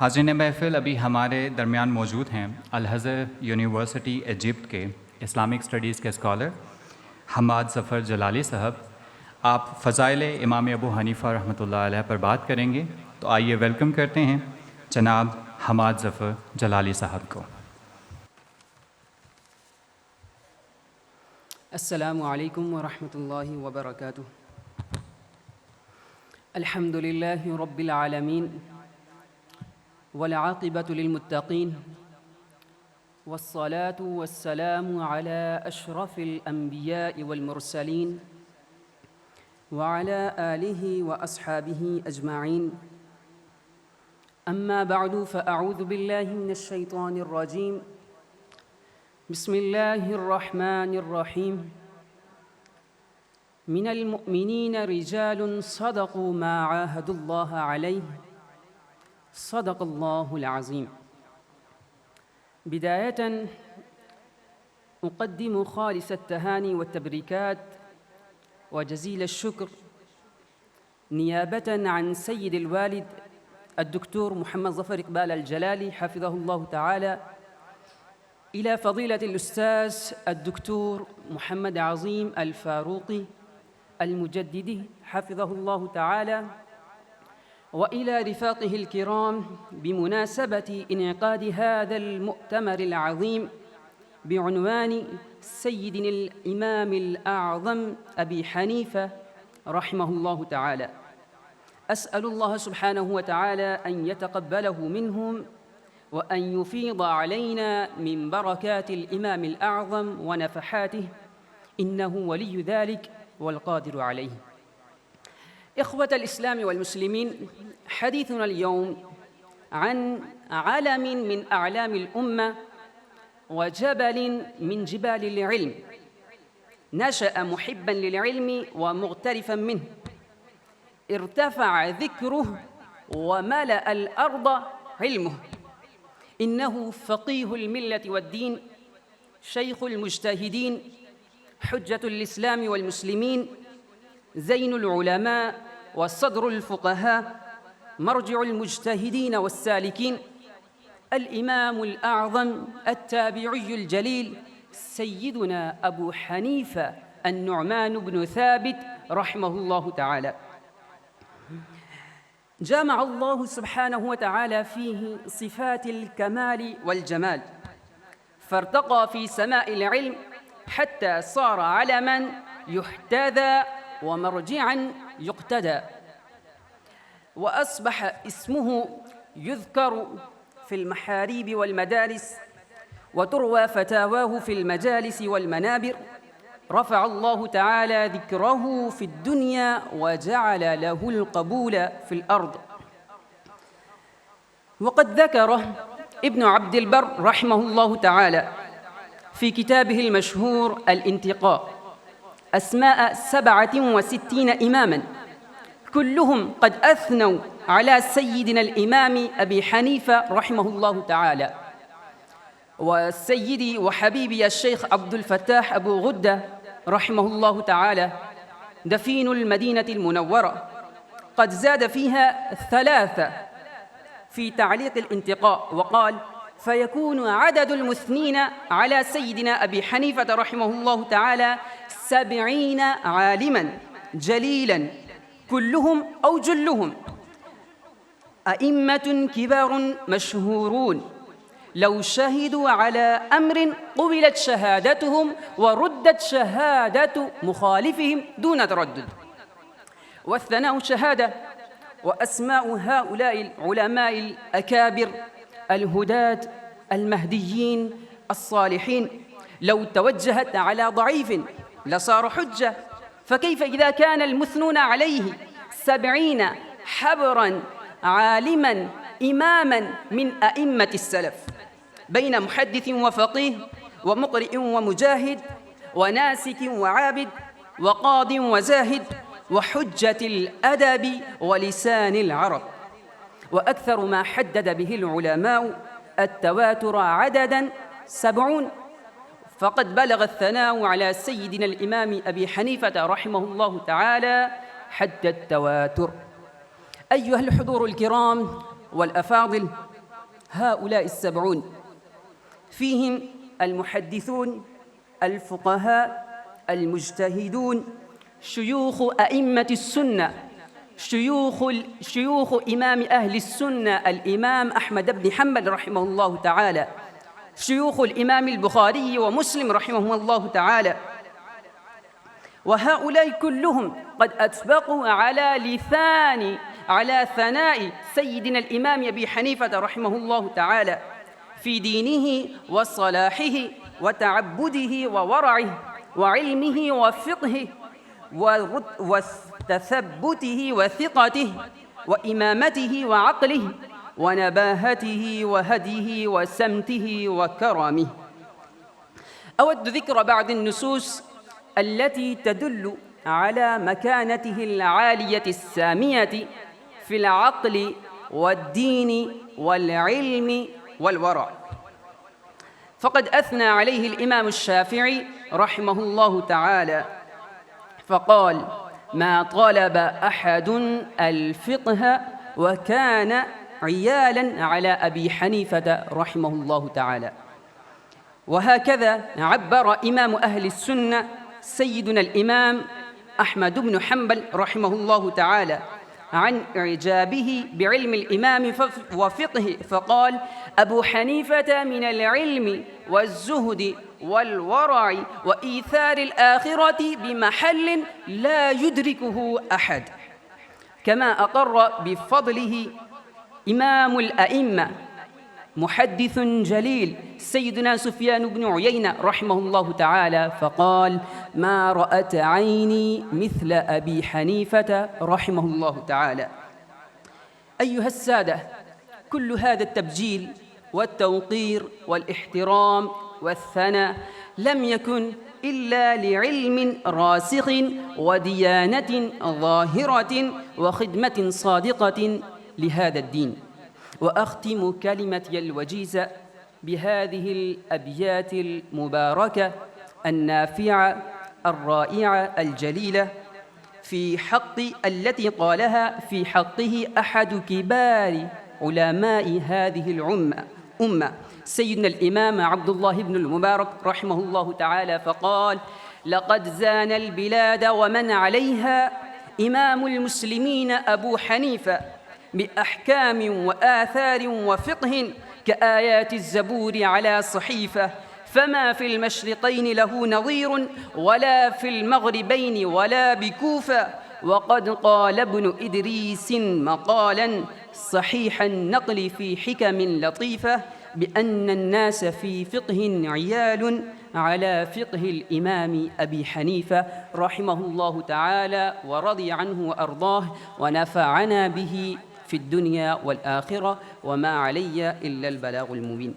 हाज़रीन महफ़िल, अभी हमारे दरमियान मौजूद हैं अल-अज़हर यूनिवर्सिटी इजिप्ट के इस्लामिक स्टडीज़ के स्कॉलर हमाद ज़फ़र जलाली साहब। आप फ़ज़ाइल इमाम अबू हनीफ़ा रहमतुल्लाह अलैह पर बात करेंगे, तो आइए वेलकम करते हैं जनाब हमाद ज़फ़र जलाली साहब को। अस्सलामु अलैकुम व रहमतुल्लाहि व बरकातुहू। अल्हम्दुलिल्लाहि रब्बिल आलमीन वल आक़िबतु लिल मुत्तक़ीन वस्सलातु वस्सलामु अला अशरफिल अंबियाइ वल मुरसलीन व अला आलिहि व अस्हाबिहि अजमाईन। अम्मा बअदु फ़अऊज़ु बिल्लाहि मिनश शैतानिर रजीम। बिस्मिल्लाहिर रहमानिर रहीम। मिनल मुअ्मिनीन रिजालुन सदक़ू मा आहादुल्लाह अलैहि सदक़ल्लाहुल अज़ीम। बिदायतन उक़द्दिमु ख़ालिसत तहानी व तबरीकात व जज़ील शुक्र नियाबतन अन सय्यिदिल वालिद الدكتور محمد ظفر إقبال الجلالي حفظه الله تعالى إلى فضيلة الأستاذ الدكتور محمد عظيم الفاروقي المجددي حفظه الله تعالى، وإلى رفاقه الكرام بمناسبة انعقاد هذا المؤتمر العظيم بعنوان سيدنا الإمام الأعظم أبي حنيفة رحمه الله تعالى. أسأل الله سبحانه وتعالى أن يتقبله منهم وأن يفيض علينا من بركات الإمام الأعظم ونفحاته، إنه ولي ذلك والقادر عليه. إخوة الإسلام والمسلمين، حديثنا اليوم عن علم من أعلام الأمة وجبل من جبال العلم، نشأ محباً للعلم ومغترفاً منه، ارتفع ذكره وملأ الأرض علمه. إنه فقيه الملة والدين، شيخ المجتهدين، حجة الإسلام والمسلمين، زين العلماء وصدر الفقهاء، مرجع المجتهدين والسالكين، الإمام الأعظم التابعي الجليل سيدنا أبو حنيفة النعمان بن ثابت رحمه الله تعالى. جمع الله سبحانه وتعالى فيه صفات الكمال والجمال، فارتقى في سماء العلم حتى صار علماً يحتذى ومرجعاً يقتدى، وأصبح اسمه يذكر في المحاريب والمدارس، وتروى فتاواه في المجالس والمنابر. رفع الله تعالى ذكره في الدنيا وجعل له القبول في الأرض. وقد ذكره ابن عبد البر رحمه الله تعالى في كتابه المشهور الانتقاء أسماء 67 إماماً، كلهم قد أثنوا على سيدنا الإمام أبي حنيفة رحمه الله تعالى. وسيدي وحبيبي الشيخ عبد الفتاح أبو غدة رحمه الله تعالى دفين المدينة المنورة قد زاد فيها 3 في تعليق الانتقاء، وقال: فيكون عدد المثنين على سيدنا أبي حنيفة رحمه الله تعالى 70 عالماً جليلاً، كلهم أو جلهم أئمة كبار مشهورون، لو شهدوا على أمر قبلت شهادتهم وردت شهادة مخالفهم دون تردد. والثناء شهادة، وأسماء هؤلاء العلماء الأكابر الهداة المهديين الصالحين لو توجهت على ضعيف لصار حجة، فكيف إذا كان المثنون عليه 70 حبراً عالماً إماماً من أئمة السلف، بين محدث وفقيه ومقرئ ومجاهد وناسك وعابد وقاض وزاهد وحجة الأدب ولسان العرب. وأكثر ما حدد به العلماء التواتر عدداً 70، فقد بلغ الثناء على سيدنا الإمام أبي حنيفة رحمه الله تعالى حد التواتر. أيها الحضور الكرام والأفاضل، هؤلاء السبعون فيهم المحدثون، الفقهاء، المجتهدون، شيوخ أئمة السنة، شيوخ إمام أهل السنة الإمام أحمد بن حنبل رحمه الله تعالى، شيوخ الإمام البخاري ومسلم رحمهم الله تعالى. وهؤلاء كلهم قد أسبقوا على ثناء سيدنا الإمام أبي حنيفة رحمه الله تعالى في دينه وصلاحه وتعبده وورعه وعلمه وفقهه وتثبته وثقته وإمامته وعقله ونباهته وهديه وسمته وكرمه. أود ذكر بعض النصوص التي تدل على مكانته العالية السامية في العقل والدين والعلم والورع. فقد أثنى عليه الإمام الشافعي رحمه الله تعالى فقال: ما طلب أحد الفقه وكان عيالاً على أبي حنيفة رحمه الله تعالى. وهكذا عبر إمام أهل السنة سيدنا الإمام أحمد بن حنبل رحمه الله تعالى عن إعجابه بعلم الإمام وفقهه فقال: أبو حنيفة من العلم والزهد والورع وإيثار الآخرة بمحل لا يدركه أحد. كما أقر بفضله إمام الأئمة محدث جليل سيدنا سفيان بن عيينة رحمه الله تعالى فقال: ما رأت عيني مثل أبي حنيفة رحمه الله تعالى. أيها السادة، كل هذا التبجيل والتوقير والاحترام والثناء لم يكن إلا لعلم راسخ وديانة ظاهرة وخدمة صادقة لهذا الدين. وأختم كلمتي الوجيزة بهذه الأبيات المباركة النافعة الرائعة الجليلة التي قالها في حقه أحد كبار علماء هذه الأمة سيدنا الإمام عبد الله بن المبارك رحمه الله تعالى فقال: لقد زان البلاد ومن عليها إمام المسلمين أبو حنيفة بأحكام وآثار وفقه كآيات الزبور على صحيفة، فما في المشرقين له نظير ولا في المغربين ولا بكوفة. وقد قال ابن إدريس مقالا صحيح النقل في حكم لطيفة بأن الناس في فقه عيال على فقه الإمام أبي حنيفة رحمه الله تعالى ورضي عنه وأرضاه ونفعنا به في الدنيا والآخرة، وما علي إلا البلاغ المبين.